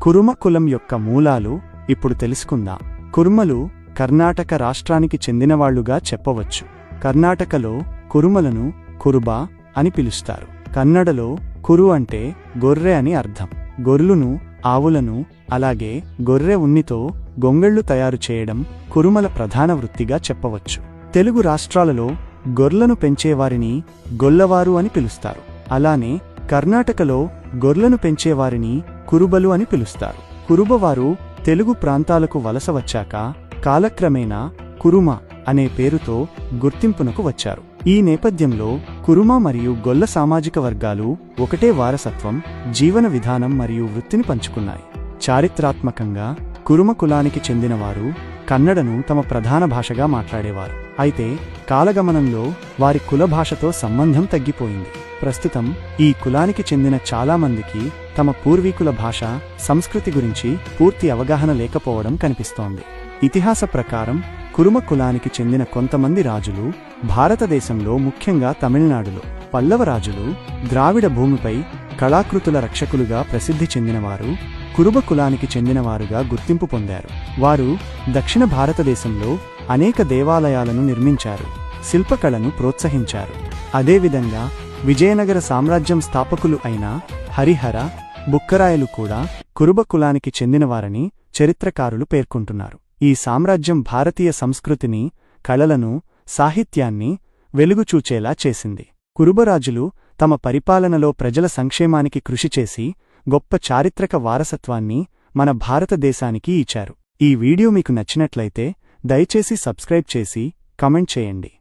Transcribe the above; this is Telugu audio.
కురుమ కులం యొక్క మూలాలు ఇప్పుడు తెలుసుకుందాం. కురుమలు కర్ణాటక రాష్ట్రానికి చెందినవాళ్లుగా చెప్పవచ్చు. కర్ణాటకలో కురుమలను కురుబా అని పిలుస్తారు. కన్నడలో కురు అంటే గొర్రె అని అర్థం. గొర్రెలను, ఆవులను, అలాగే గొర్రె ఉన్నితో గొంగళ్ళు తయారు చేయడం కురుమల ప్రధాన వృత్తిగా చెప్పవచ్చు. తెలుగు రాష్ట్రాలలో గొర్రెలను పెంచేవారిని గొల్లవారు అని పిలుస్తారు. అలానే కర్ణాటకలో గొర్రెలను పెంచేవారిని కురుబలు అని పిలుస్తారు. కురుబవారు తెలుగు ప్రాంతాలకు వలస వచ్చాక కాలక్రమేణా కురుమ అనే పేరుతో గుర్తింపునకు వచ్చారు. ఈ నేపథ్యంలో కురుమ మరియు గొల్ల సామాజిక వర్గాలు ఒకటే వారసత్వం, జీవన విధానం మరియు వృత్తిని పంచుకున్నాయి. చారిత్రాత్మకంగా కురుమ కులానికి చెందినవారు కన్నడను తమ ప్రధాన భాషగా మాట్లాడేవారు. అయితే కాలగమనంలో వారి కుల భాషతో సంబంధం తగ్గిపోయింది. ప్రస్తుతం ఈ కులానికి చెందిన చాలామందికి తమ పూర్వీకుల భాష, సంస్కృతి గురించి పూర్తి అవగాహన లేకపోవడం కనిపిస్తోంది. ఇతిహాస ప్రకారం కురుమ కులానికి చెందిన కొంతమంది రాజులు భారతదేశంలో, ముఖ్యంగా తమిళనాడులో పల్లవ రాజులు ద్రావిడ భూమిపై కళాకృతుల రక్షకులుగా ప్రసిద్ధి చెందినవారు కురుబ కులానికి చెందినవారుగా గుర్తింపు పొందారు. వారు దక్షిణ భారతదేశంలో అనేక దేవాలయాలను నిర్మించారు, శిల్పకళను ప్రోత్సహించారు. అదేవిధంగా విజయనగర సామ్రాజ్యం స్థాపకులు అయిన హరిహర, బుక్కరాయలు కూడా కురుబ కులానికి చెందినవారని చరిత్రకారులు పేర్కొంటున్నారు. ఈ సామ్రాజ్యం భారతీయ సంస్కృతిని, కళలను, సాహిత్యాన్ని వెలుగుచూచేలా చేసింది. కురుబరాజులు తమ పరిపాలనలో ప్రజల సంక్షేమానికి కృషి చేసి గొప్ప చారిత్రక వారసత్వాన్ని మన భారతదేశానికి ఇచ్చారు. ఈ వీడియో మీకు నచ్చినట్లయితే దయచేసి సబ్స్క్రైబ్ చేసి కామెంట్ చేయండి.